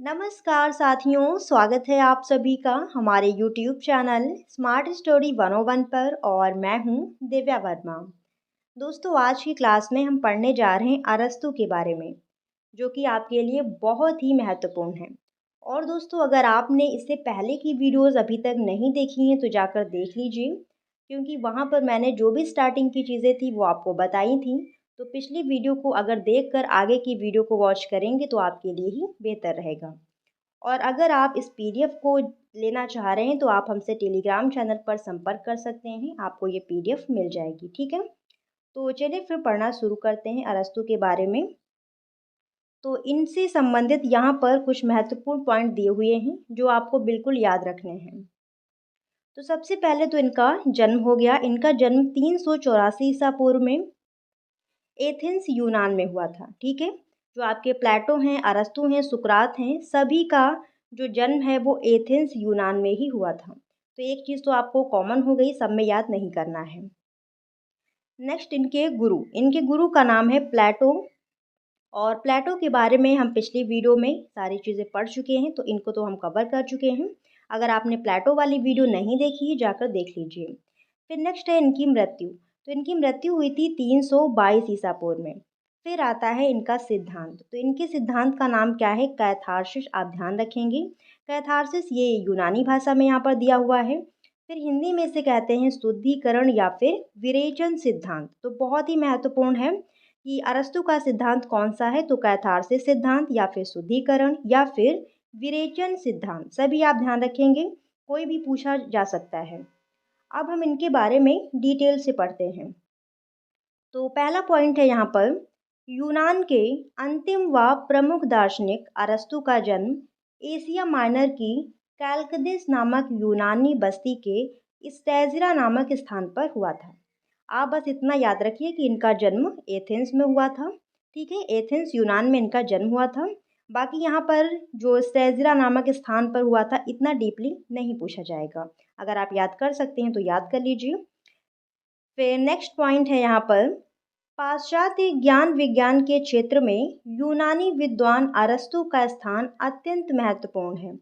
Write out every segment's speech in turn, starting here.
नमस्कार साथियों, स्वागत है आप सभी का हमारे YouTube चैनल स्मार्ट स्टोरी 101 पर और मैं हूँ दिव्या वर्मा। दोस्तों, आज की क्लास में हम पढ़ने जा रहे हैं अरस्तू के बारे में, जो कि आपके लिए बहुत ही महत्वपूर्ण है। और दोस्तों, अगर आपने इससे पहले की वीडियोस अभी तक नहीं देखी हैं तो जाकर देख लीजिए, क्योंकि वहाँ पर मैंने जो भी स्टार्टिंग की चीज़ें थी वो आपको बताई थी। तो पिछली वीडियो को अगर देखकर आगे की वीडियो को वॉच करेंगे तो आपके लिए ही बेहतर रहेगा। और अगर आप इस पीडीएफ को लेना चाह रहे हैं तो आप हमसे टेलीग्राम चैनल पर संपर्क कर सकते हैं, आपको ये पीडीएफ मिल जाएगी। ठीक है, तो चलिए फिर पढ़ना शुरू करते हैं अरस्तू के बारे में। तो इनसे संबंधित यहाँ पर कुछ महत्वपूर्ण पॉइंट दिए हुए हैं जो आपको बिल्कुल याद रखने हैं। तो सबसे पहले तो इनका जन्म हो गया। इनका जन्म 384 ईसा पूर्व में एथेंस यूनान में हुआ था। ठीक है, जो आपके प्लेटो हैं, अरस्तू हैं, सुकरात हैं, सभी का जो जन्म है वो एथेंस यूनान में ही हुआ था। तो एक चीज़ तो आपको कॉमन हो गई, सब में याद नहीं करना है। नेक्स्ट, इनके गुरु का नाम है प्लेटो। और प्लेटो के बारे में हम पिछली वीडियो में सारी चीज़ें पढ़ चुके हैं, तो इनको तो हम कवर कर चुके हैं। अगर आपने प्लेटो वाली वीडियो नहीं देखी है, जाकर देख लीजिए। फिर नेक्स्ट है इनकी मृत्यु। तो इनकी मृत्यु हुई थी 322 ईसा पूर्व में। फिर आता है इनका सिद्धांत। तो इनके सिद्धांत का नाम क्या है? कैथार्सिस। आप ध्यान रखेंगे, कैथार्सिस ये यूनानी भाषा में यहाँ पर दिया हुआ है। फिर हिंदी में इसे कहते हैं शुद्धिकरण या फिर विरेचन सिद्धांत। तो बहुत ही महत्वपूर्ण है कि अरस्तु का सिद्धांत कौन सा है। तो कैथार्सिस सिद्धांत या फिर शुद्धिकरण या फिर विरेचन सिद्धांत, सभी आप ध्यान रखेंगे, कोई भी पूछा जा सकता है। अब हम इनके बारे में डिटेल से पढ़ते हैं। तो पहला पॉइंट है यहाँ पर, यूनान के अंतिम व प्रमुख दार्शनिक अरस्तु का जन्म एशिया माइनर की कैलकदिस नामक यूनानी बस्ती के स्टेजरा नामक स्थान पर हुआ था। आप बस इतना याद रखिए कि इनका जन्म एथेंस में हुआ था। ठीक है, एथेंस यूनान में इनका जन्म हुआ था। बाकी यहाँ पर जो स्टेजरा नामक स्थान पर हुआ था, इतना डीपली नहीं पूछा जाएगा। अगर आप याद कर सकते हैं तो याद कर लीजिए। फिर नेक्स्ट पॉइंट है यहाँ पर, पाश्चात्य ज्ञान विज्ञान के क्षेत्र में यूनानी विद्वान अरस्तु का स्थान अत्यंत महत्वपूर्ण है।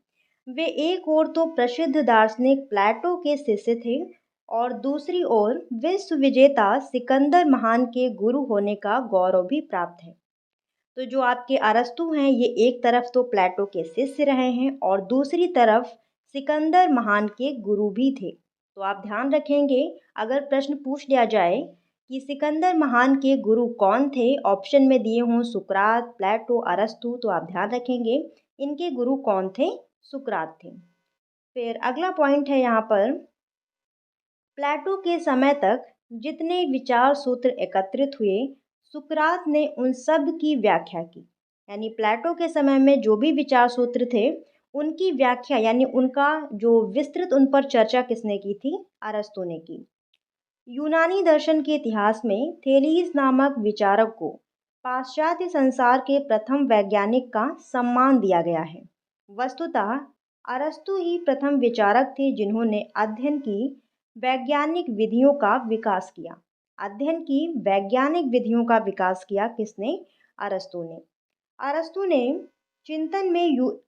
वे एक ओर तो प्रसिद्ध दार्शनिक प्लेटो के शिष्य थे और दूसरी ओर विश्व विजेता सिकंदर महान के गुरु होने का गौरव भी प्राप्त है। तो जो आपके अरस्तु हैं, ये एक तरफ तो प्लेटो के शिष्य रहे हैं और दूसरी तरफ सिकंदर महान के गुरु भी थे। तो आप ध्यान रखेंगे, अगर प्रश्न पूछ लिया जाए कि सिकंदर महान के गुरु कौन थे, ऑप्शन में दिए हों सुकरात, प्लेटो, अरस्तु, तो आप ध्यान रखेंगे इनके गुरु कौन थे? सुकरात थे। फिर अगला पॉइंट है यहाँ पर, प्लेटो के समय तक जितने विचार सूत्र एकत्रित हुए, सुकरात ने उन सब की व्याख्या की। यानी प्लेटो के समय में जो भी विचार सूत्र थे, उनकी व्याख्या यानी उनका जो विस्तृत उन पर चर्चा किसने की थी? अरस्तु ने की। यूनानी दर्शन के इतिहास में थेलीस नामक विचारक को पाश्चात्य संसार के प्रथम वैज्ञानिक का सम्मान दिया गया है। वस्तुतः अरस्तु ही प्रथम विचारक थे जिन्होंने अध्ययन की वैज्ञानिक विधियों का विकास किया। किसने? अरस्तु ने। अरस्तु ने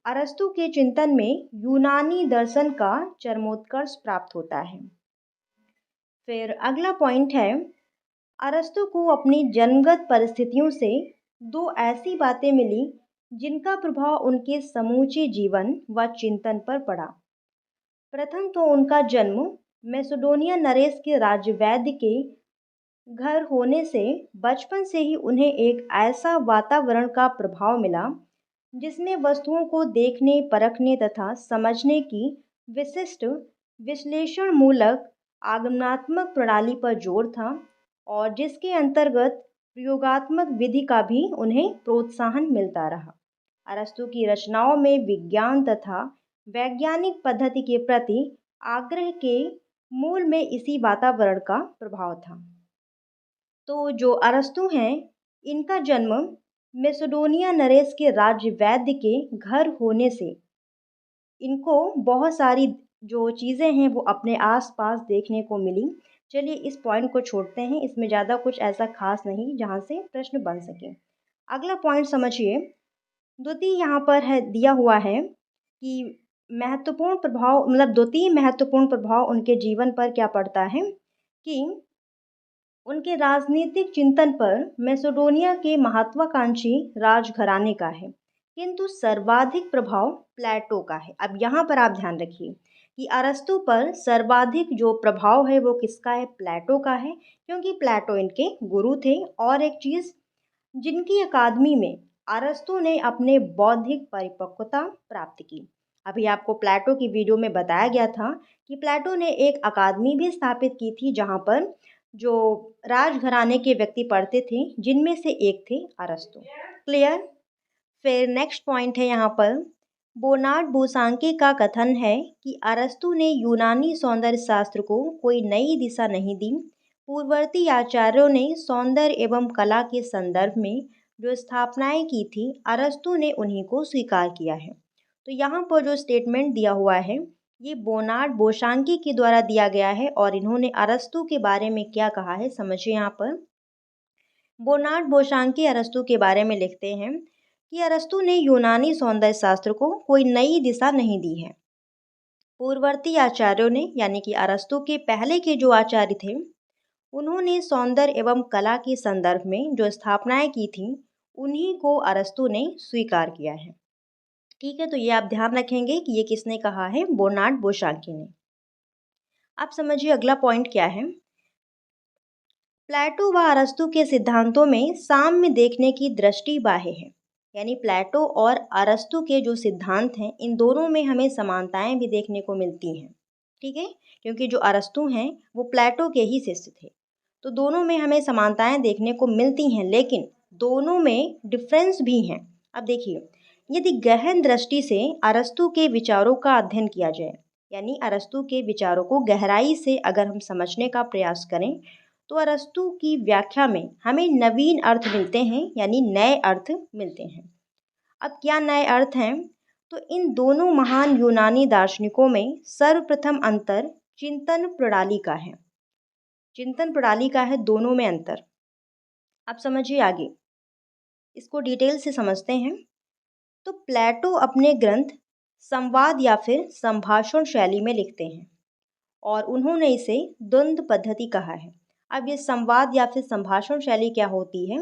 अरस्तु के चिंतन में यूनानी दर्शन का चरमोत्कर्ष प्राप्त होता है। फिर अगला पॉइंट है, अरस्तु को अपनी जन्मगत परिस्थितियों से दो ऐसी बातें मिली जिनका प्रभाव उनके समूचे जीवन व चिंतन पर पड़ा। प्रथम तो उनका जन्म मैसेडोनिया नरेश के राजवैद्य के घर होने से बचपन से ही उन्हें एक ऐसा वातावरण का प्रभाव मिला जिसमें वस्तुओं को देखने, परखने तथा समझने की विशिष्ट विश्लेषण मूलक आगमनात्मक प्रणाली पर जोर था और जिसके अंतर्गत प्रयोगात्मक विधि का भी उन्हें प्रोत्साहन मिलता रहा। अरस्तु की रचनाओं में विज्ञान तथा वैज्ञानिक पद्धति के प्रति आग्रह के मूल में इसी वातावरण का प्रभाव था। तो जो अरस्तु हैं, इनका जन्म मैसेडोनिया नरेश के राजवैद्य के घर होने से इनको बहुत सारी जो चीज़ें हैं वो अपने आसपास देखने को मिली। चलिए इस पॉइंट को छोड़ते हैं, इसमें ज़्यादा कुछ ऐसा खास नहीं जहाँ से प्रश्न बन सके। अगला पॉइंट समझिए, द्वितीय यहाँ पर है दिया हुआ है कि महत्वपूर्ण प्रभाव मतलब द्वितीय महत्वपूर्ण प्रभाव उनके जीवन पर क्या पड़ता है कि उनके राजनीतिक चिंतन पर मैसेडोनिया के महत्वाकांक्षी राजघराने का है, किंतु सर्वाधिक प्रभाव प्लेटो का है। अब यहाँ पर आप ध्यान रखिए कि अरस्तु पर सर्वाधिक जो प्रभाव है वो किसका है, प्लेटो का है, क्योंकि प्लेटो इनके गुरु थे। और एक चीज़, जिनकी अकादमी में अरस्तु ने अपने बौद्धिक परिपक्वता प्राप्त की। अभी आपको प्लेटो की वीडियो में बताया गया था कि प्लेटो ने एक अकादमी भी स्थापित की थी जहाँ पर जो राजघराने के व्यक्ति पढ़ते थे, जिनमें से एक थे अरस्तु। क्लियर। फिर नेक्स्ट पॉइंट है यहाँ पर, बोनार्ड बोसांके का कथन है कि अरस्तु ने यूनानी सौंदर्य शास्त्र को कोई नई दिशा नहीं दी। पूर्ववर्ती आचार्यों ने सौंदर्य एवं कला के संदर्भ में जो स्थापनाएं की थी, अरस्तु ने उन्हीं को स्वीकार किया है। तो यहाँ पर जो स्टेटमेंट दिया हुआ है ये बोनार्ड बोशांकी के द्वारा दिया गया है, और इन्होंने अरस्तु के बारे में क्या कहा है समझिए। यहाँ पर बोनार्ड बोशांकी अरस्तु के बारे में लिखते हैं कि अरस्तु ने यूनानी सौंदर्य शास्त्र को कोई नई दिशा नहीं दी है। पूर्ववर्ती आचार्यों ने यानी कि अरस्तु के पहले के जो आचार्य थे, उन्होंने सौंदर्य एवं कला के संदर्भ में जो स्थापनाएं की थीं, उन्हीं को अरस्तु ने स्वीकार किया है। ठीक है, तो ये आप ध्यान रखेंगे कि ये किसने कहा है, बोनार्ड बोशांकी ने। आप समझिए अगला पॉइंट क्या है। प्लेटो व अरस्तु के सिद्धांतों में साम्य देखने की दृष्टि बाह्य है, यानी प्लेटो और अरस्तु के जो सिद्धांत हैं, इन दोनों में हमें समानताएं भी देखने को मिलती हैं। ठीक है, क्योंकि जो अरस्तु हैं वो प्लेटो के ही शिष्य थे, तो दोनों में हमें समानताएं देखने को मिलती हैं, लेकिन दोनों में डिफरेंस भी हैं। अब देखिए, यदि गहन दृष्टि से अरस्तु के विचारों का अध्ययन किया जाए, यानी अरस्तु के विचारों को गहराई से अगर हम समझने का प्रयास करें, तो अरस्तु की व्याख्या में हमें नवीन अर्थ मिलते हैं, यानी नए अर्थ मिलते हैं। अब क्या नए अर्थ हैं, तो इन दोनों महान यूनानी दार्शनिकों में सर्वप्रथम अंतर चिंतन प्रणाली का है। चिंतन प्रणाली का है दोनों में अंतर। अब समझिए आगे, इसको डिटेल से समझते हैं। तो प्लेटो अपने ग्रंथ संवाद या फिर संभाषण शैली में लिखते हैं, और उन्होंने इसे द्वंद्व पद्धति कहा है। अब ये संवाद या फिर संभाषण शैली क्या होती है,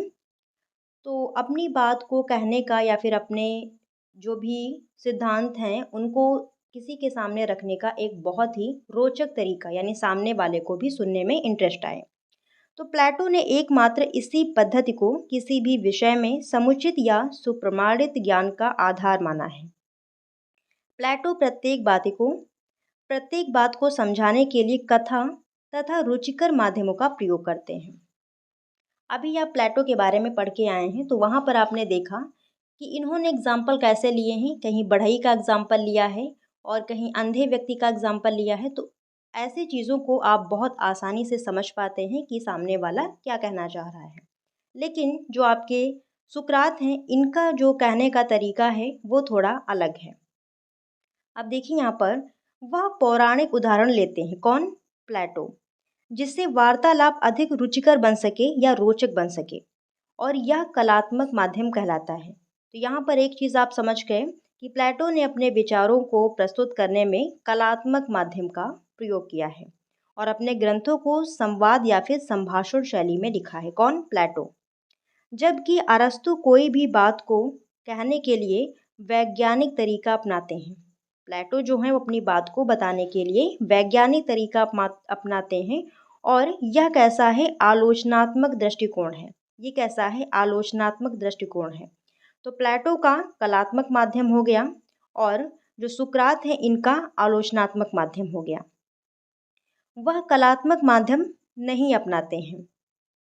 तो अपनी बात को कहने का या फिर अपने जो भी सिद्धांत हैं उनको किसी के सामने रखने का एक बहुत ही रोचक तरीका, यानी सामने वाले को भी सुनने में इंटरेस्ट आए। तो प्लेटो ने एकमात्र इसी पद्धति को किसी भी विषय में समुचित या सुप्रमाणित ज्ञान का आधार माना है। प्लेटो प्रत्येक बात को समझाने के लिए कथा तथा रुचिकर माध्यमों का प्रयोग करते हैं। अभी आप प्लेटो के बारे में पढ़ के आए हैं, तो वहाँ पर आपने देखा कि इन्होंने एग्जाम्पल कैसे लिए हैं, कहीं बढ़ई का एग्जाम्पल लिया है और कहीं अंधे व्यक्ति का एग्जाम्पल लिया है। तो ऐसी चीज़ों को आप बहुत आसानी से समझ पाते हैं कि सामने वाला क्या कहना चाह रहा है। लेकिन जो आपके सुकरात हैं, इनका जो कहने का तरीका है वो थोड़ा अलग है। अब देखिए यहाँ पर वह पौराणिक उदाहरण लेते हैं, कौन, प्लेटो, जिससे वार्तालाप अधिक रुचिकर बन सके या रोचक बन सके, और यह कलात्मक माध्यम कहलाता है। तो यहाँ पर एक चीज़ आप समझ गए कि प्लेटो ने अपने विचारों को प्रस्तुत करने में कलात्मक माध्यम का प्रयोग किया है, और अपने ग्रंथों को संवाद या फिर संभाषण शैली में लिखा है, कौन, प्लेटो। जबकि अरस्तु कोई भी बात को कहने के लिए वैज्ञानिक तरीका अपनाते हैं। प्लेटो जो है वो अपनी बात को बताने के लिए वैज्ञानिक तरीका अपनाते हैं, और यह कैसा है, आलोचनात्मक दृष्टिकोण है। ये कैसा है, आलोचनात्मक दृष्टिकोण है। तो प्लेटो का कलात्मक माध्यम हो गया, और जो सुकरात है इनका आलोचनात्मक माध्यम हो गया। वह कलात्मक माध्यम नहीं अपनाते हैं,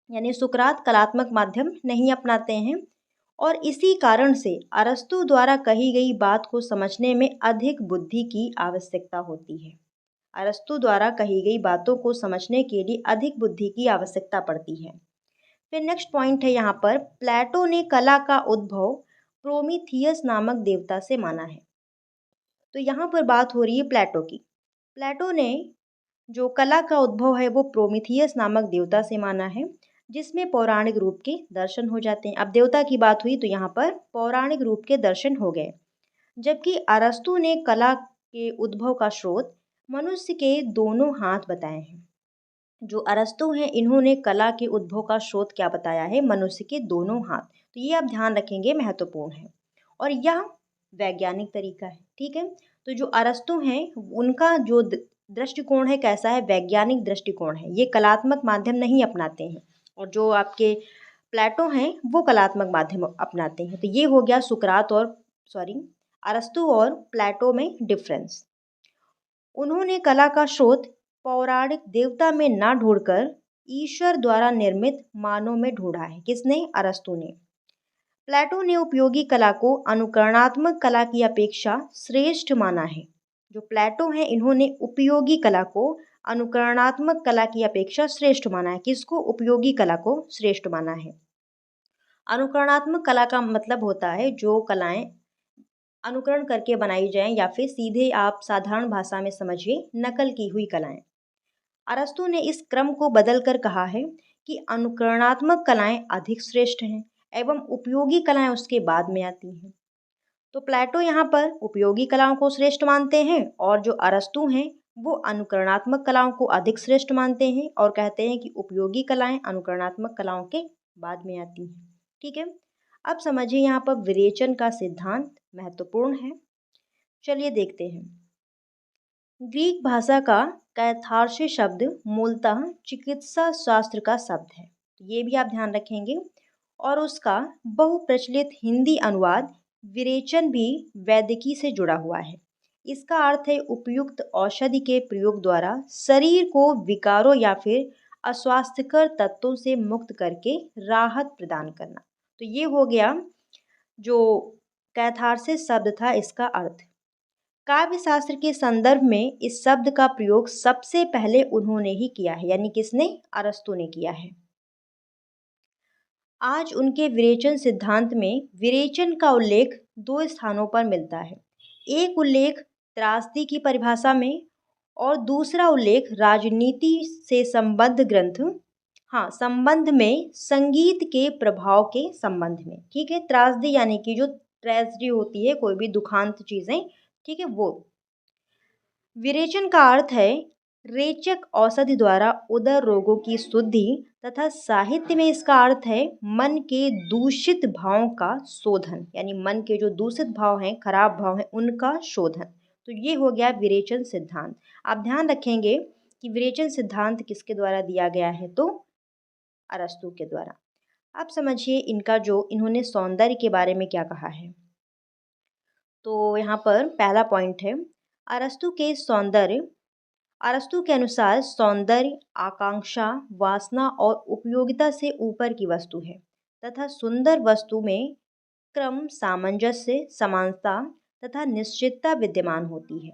यानी सुकरात कलात्मक माध्यम नहीं अपनाते हैं, और इसी कारण से अरस्तु द्वारा कही गई बात को समझने में अधिक बुद्धि की आवश्यकता होती है। अरस्तु द्वारा कही गई बातों को समझने के लिए अधिक बुद्धि की आवश्यकता पड़ती है। फिर नेक्स्ट पॉइंट है यहाँ पर, प्लेटो ने कला का उद्भव प्रोमीथियस नामक देवता से माना है। तो यहाँ पर बात हो रही है प्लेटो की। प्लेटो ने जो कला का उद्भव है वो प्रोमीथियस नामक देवता से माना है। जिसमें पौराणिक रूप के दर्शन हो जाते हैं। अब देवता की बात हुई तो यहाँ पर पौराणिक रूप के दर्शन हो गए। जबकि अरस्तु ने कला के उद्भव का स्रोत मनुष्य के दोनों हाथ बताए हैं। जो अरस्तु हैं इन्होंने कला के उद्भव का स्रोत क्या बताया है? मनुष्य के दोनों हाथ। तो ये आप ध्यान रखेंगे, महत्वपूर्ण है और यह वैज्ञानिक तरीका है। ठीक है, तो जो अरस्तु हैं उनका जो दृष्टिकोण है कैसा है? वैज्ञानिक दृष्टिकोण है। ये कलात्मक माध्यम नहीं अपनाते हैं और जो आपके प्लेटो हैं वो कलात्मक माध्यम अपनाते हैं। तो ये हो गया सुकरात और अरस्तु और प्लेटो में डिफरेंस। उन्होंने कला का स्रोत पौराणिक देवता में ना ढूंढकर ईश्वर द्वारा निर्मित मानव में ढूंढा है। किसने? अरस्तु ने। प्लेटो ने उपयोगी कला को अनुकरणात्मक कला की अपेक्षा श्रेष्ठ माना है। जो प्लेटो हैं इन्होंने उपयोगी कला को अनुकरणात्मक कला की अपेक्षा श्रेष्ठ माना है। किसको? उपयोगी कला को श्रेष्ठ माना है। अनुकरणात्मक कला का मतलब होता है जो कलाएं अनुकरण करके बनाई जाएं या फिर सीधे आप साधारण भाषा में समझिए नकल की हुई कलाएं। अरस्तु ने इस क्रम को बदलकर कहा है कि अनुकरणात्मक कलाएं अधिक श्रेष्ठ हैं एवं उपयोगी कलाएं उसके बाद में आती हैं। तो प्लेटो यहाँ पर उपयोगी कलाओं को श्रेष्ठ मानते हैं और जो अरस्तु हैं वो अनुकरणात्मक कलाओं को अधिक श्रेष्ठ मानते हैं और कहते हैं कि उपयोगी कलाएं अनुकरणात्मक कलाओं के बाद में आती हैं। ठीक है, अब समझिए यहाँ पर विरेचन का सिद्धांत महत्वपूर्ण है। चलिए देखते हैं। ग्रीक भाषा का कैथार्सिस शब्द मूलतः चिकित्सा शास्त्र का शब्द है, ये भी आप ध्यान रखेंगे। और उसका बहुप्रचलित हिंदी अनुवाद विरेचन भी वैदिकी से जुड़ा हुआ है। इसका अर्थ है उपयुक्त औषधि के प्रयोग द्वारा शरीर को विकारों या फिर अस्वास्थ्यकर तत्वों से मुक्त करके राहत प्रदान करना। तो ये हो गया जो कैथार्सिस शब्द था इसका अर्थ। काव्य शास्त्र के संदर्भ में इस शब्द का प्रयोग सबसे पहले उन्होंने ही किया है, यानी किसने? अरस्तु ने किया है। आज उनके विरेचन सिद्धांत में विरेचन का उल्लेख दो स्थानों पर मिलता है। एक उल्लेख त्रासदी की परिभाषा में और दूसरा उल्लेख राजनीति से संबद्ध ग्रंथ संबंध में संगीत के प्रभाव के संबंध में। ठीक है, त्रासदी यानी कि जो ट्रेजेडी होती है, कोई भी दुखांत चीजें, ठीक है वो। विरेचन का अर्थ है रेचक औषधि द्वारा उदर रोगों की शुद्धि तथा साहित्य में इसका अर्थ है मन के दूषित भावों का शोधन, यानी मन के जो दूषित भाव हैं, खराब भाव हैं, उनका शोधन। तो ये हो गया विरेचन सिद्धांत। आप ध्यान रखेंगे कि विरेचन सिद्धांत किसके द्वारा दिया गया है? तो अरस्तु के द्वारा। आप समझिए इनका जो इन्होंने सौंदर्य के बारे में क्या कहा है। तो यहाँ पर पहला पॉइंट है अरस्तु के अनुसार सौंदर्य आकांक्षा, वासना और उपयोगिता से ऊपर की वस्तु है तथा सुंदर वस्तु में क्रम, सामंजस्य, समानता तथा निश्चितता विद्यमान होती है।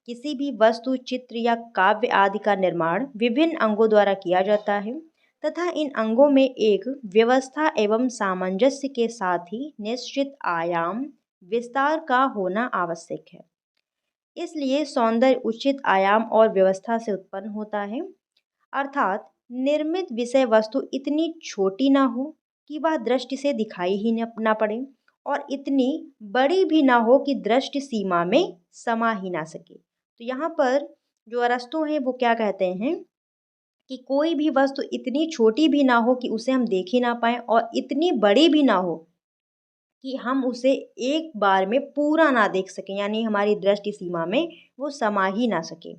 किसी भी वस्तु, चित्र या काव्य आदि का निर्माण विभिन्न अंगों द्वारा किया जाता है तथा इन अंगों में एक व्यवस्था एवं सामंजस्य के साथ ही निश्चित आयाम, विस्तार का होना आवश्यक है। इसलिए सौंदर्य उचित आयाम और व्यवस्था से उत्पन्न होता है, अर्थात निर्मित विषय वस्तु इतनी छोटी ना हो कि वह दृष्टि से दिखाई ही ना पड़े और इतनी बड़ी भी ना हो कि दृष्टि सीमा में समा ही ना सके। तो यहाँ पर जो अरस्तु हैं वो क्या कहते हैं कि कोई भी वस्तु इतनी छोटी भी ना हो कि उसे हम देख ही ना पाएं और इतनी बड़ी भी ना हो कि हम उसे एक बार में पूरा ना देख सकें, यानी हमारी दृष्टि सीमा में वो समा ही ना सके।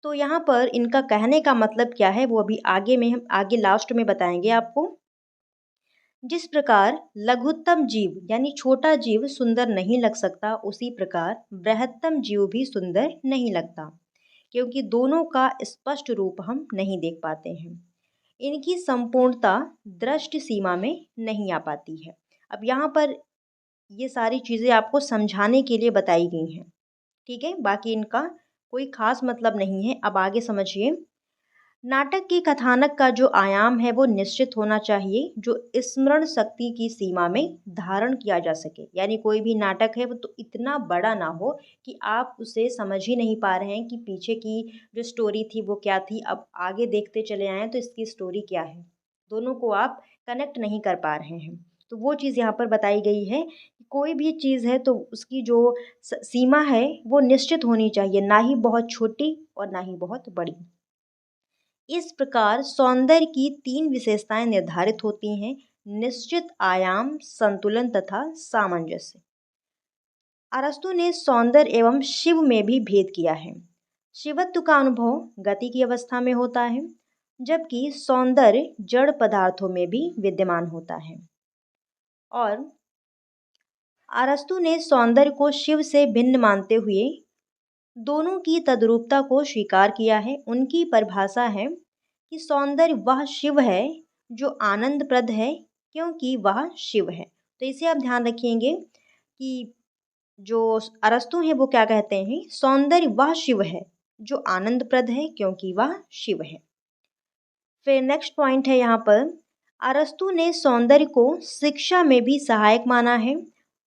तो यहाँ पर इनका कहने का मतलब क्या है वो अभी हम आगे लास्ट में बताएंगे आपको। जिस प्रकार लघुत्तम जीव यानी छोटा जीव सुंदर नहीं लग सकता, उसी प्रकार बृहत्तम जीव भी सुंदर नहीं लगता, क्योंकि दोनों का स्पष्ट रूप हम नहीं देख पाते हैं। इनकी संपूर्णता दृष्टि सीमा में नहीं आ पाती है। अब यहाँ पर ये सारी चीज़ें आपको समझाने के लिए बताई गई हैं, ठीक है, बाकी इनका कोई खास मतलब नहीं है। अब आगे समझिए। नाटक के कथानक का जो आयाम है वो निश्चित होना चाहिए, जो स्मरण शक्ति की सीमा में धारण किया जा सके। यानी कोई भी नाटक है वो तो इतना बड़ा ना हो कि आप उसे समझ ही नहीं पा रहे हैं कि पीछे की जो स्टोरी थी वो क्या थी, अब आगे देखते चले आए हैं तो इसकी स्टोरी क्या है, दोनों को आप कनेक्ट नहीं कर पा रहे हैं। तो वो चीज़ यहाँ पर बताई गई है कि कोई भी चीज़ है तो उसकी जो सीमा है वो निश्चित होनी चाहिए, ना ही बहुत छोटी और ना ही बहुत बड़ी। इस प्रकार सौंदर्य की तीन विशेषताएं निर्धारित होती हैं: निश्चित आयाम, संतुलन तथा सामंजस्य। अरस्तु ने सौंदर्य एवं शिव में भी भेद किया है। शिवत्व का अनुभव गति की अवस्था में होता है, जबकि सौंदर्य जड़ पदार्थों में भी विद्यमान होता है। और अरस्तु ने सौंदर्य को शिव से भिन्न मानते हुए दोनों की तद्रूपता को स्वीकार किया है। उनकी परिभाषा है कि सौंदर्य वह शिव है जो आनंदप्रद है, क्योंकि वह शिव है। तो इसे आप ध्यान रखिएंगे कि जो अरस्तु हैं वो क्या कहते हैं, सौंदर्य वह शिव है जो आनंदप्रद है क्योंकि वह शिव है। फिर नेक्स्ट पॉइंट है यहाँ पर, अरस्तु ने सौंदर्य को शिक्षा में भी सहायक माना है।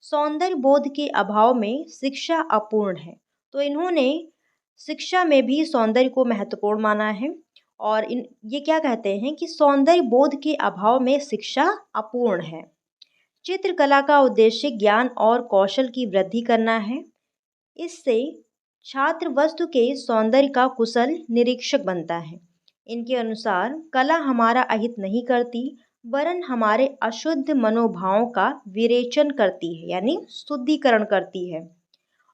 सौंदर्य बोध के अभाव में शिक्षा अपूर्ण है, तो इन्होंने शिक्षा में भी सौंदर्य को महत्वपूर्ण माना है। और ये क्या कहते हैं कि सौंदर्य बोध के अभाव में शिक्षा अपूर्ण है। चित्रकला का उद्देश्य ज्ञान और कौशल की वृद्धि करना है। इससे छात्र वस्तु के सौंदर्य का कुशल निरीक्षक बनता है। इनके अनुसार कला हमारा अहित नहीं करती, वरन हमारे अशुद्ध मनोभावों का विरेचन करती है, यानी शुद्धिकरण करती है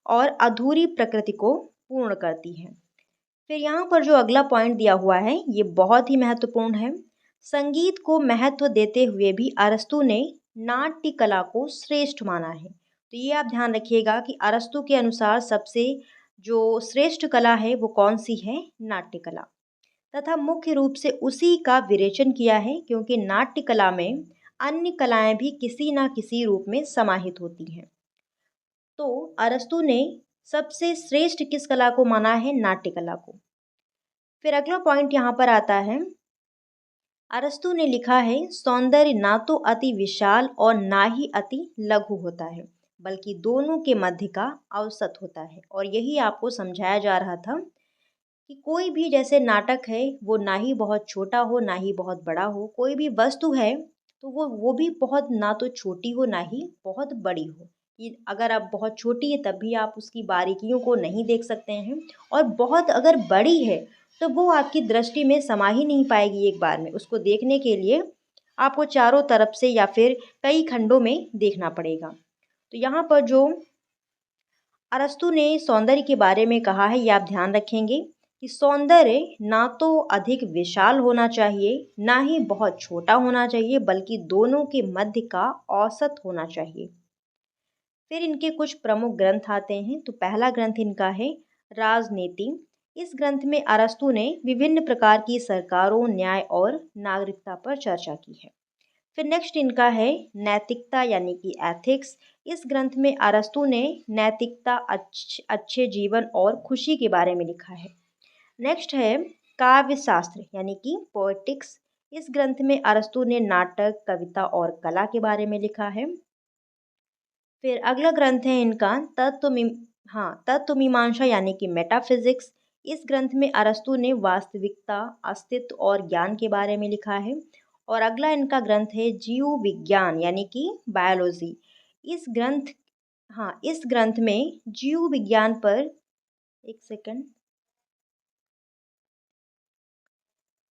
और अधूरी प्रकृति को पूर्ण करती है। फिर यहाँ पर जो अगला पॉइंट दिया हुआ है ये बहुत ही महत्वपूर्ण है। संगीत को महत्व देते हुए भी अरस्तु ने नाट्य कला को श्रेष्ठ माना है। तो ये आप ध्यान रखिएगा कि अरस्तु के अनुसार सबसे जो श्रेष्ठ कला है वो कौन सी है, नाट्य कला, तथा मुख्य रूप से उसी का विवेचन किया है, क्योंकि नाट्य कला में अन्य कलाएं भी किसी न किसी रूप में समाहित होती हैं। तो अरस्तु ने सबसे श्रेष्ठ किस कला को माना है, नाट्य कला को। फिर अगला पॉइंट यहाँ पर आता है, अरस्तु ने लिखा है सौंदर्य ना तो अति विशाल और ना ही अति लघु होता है, बल्कि दोनों के मध्य का औसत होता है। और यही आपको समझाया जा रहा था कि कोई भी जैसे नाटक है वो ना ही बहुत छोटा हो ना ही बहुत बड़ा हो, कोई भी वस्तु है तो वो भी बहुत ना तो छोटी हो ना ही बहुत बड़ी हो। कि अगर आप बहुत छोटी है तब भी आप उसकी बारीकियों को नहीं देख सकते हैं, और बहुत अगर बड़ी है तो वो आपकी दृष्टि में समा ही नहीं पाएगी एक बार में। उसको देखने के लिए आपको चारों तरफ से या फिर कई खंडों में देखना पड़ेगा। तो यहाँ पर जो अरस्तु ने सौंदर्य के बारे में कहा है ये आप ध्यान रखेंगे कि सौंदर्य ना तो अधिक विशाल होना चाहिए ना ही बहुत छोटा होना चाहिए, बल्कि दोनों के मध्य का औसत होना चाहिए। फिर इनके कुछ प्रमुख ग्रंथ आते हैं। तो पहला ग्रंथ इनका है राजनीति। इस ग्रंथ में अरस्तु ने विभिन्न प्रकार की सरकारों, न्याय और नागरिकता पर चर्चा की है। फिर नेक्स्ट इनका है नैतिकता यानी कि एथिक्स। इस ग्रंथ में अरस्तु ने नैतिकता, अच्छे जीवन और खुशी के बारे में लिखा है। नेक्स्ट है काव्य शास्त्र यानी कि पोएटिक्स। इस ग्रंथ में अरस्तु ने नाटक, कविता और कला के बारे में लिखा है। फिर अगला ग्रंथ है इनका तत्व मीमांसा यानी कि मेटाफिजिक्स। इस ग्रंथ में अरस्तु ने वास्तविकता, अस्तित्व और ज्ञान के बारे में लिखा है। और अगला इनका ग्रंथ है जीव विज्ञान यानी कि बायोलॉजी। इस ग्रंथ में जीव विज्ञान पर एक सेकंड,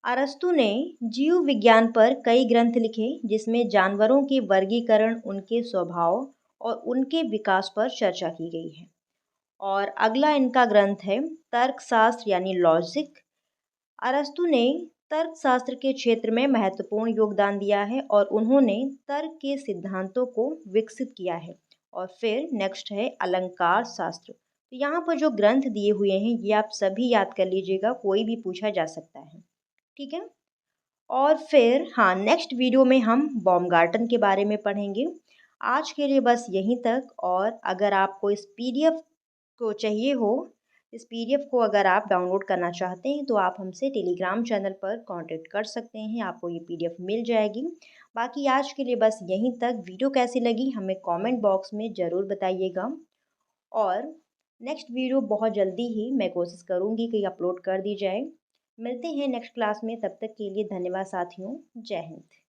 अरस्तु ने जीव विज्ञान पर कई ग्रंथ लिखे, जिसमें जानवरों के वर्गीकरण, उनके स्वभाव और उनके विकास पर चर्चा की गई है। और अगला इनका ग्रंथ है तर्कशास्त्र यानी लॉजिक। अरस्तु ने तर्कशास्त्र के क्षेत्र में महत्वपूर्ण योगदान दिया है और उन्होंने तर्क के सिद्धांतों को विकसित किया है। और फिर नेक्स्ट है अलंकार शास्त्र। तो यहाँ पर जो ग्रंथ दिए हुए हैं ये आप सभी याद कर लीजिएगा, कोई भी पूछा जा सकता है, ठीक है। और फिर नेक्स्ट वीडियो में हम बॉमगार्टन के बारे में पढ़ेंगे। आज के लिए बस यहीं तक। और अगर आपको इस पीडीएफ को चाहिए हो इस पीडीएफ को अगर आप डाउनलोड करना चाहते हैं तो आप हमसे टेलीग्राम चैनल पर कांटेक्ट कर सकते हैं, आपको ये पीडीएफ मिल जाएगी। बाकी आज के लिए बस यहीं तक। वीडियो कैसी लगी हमें कमेंट बॉक्स में ज़रूर बताइएगा, और नेक्स्ट वीडियो बहुत जल्दी ही मैं कोशिश करूँगी कि अपलोड कर दी जाए। मिलते हैं नेक्स्ट क्लास में, तब तक के लिए धन्यवाद साथियों। जय हिंद।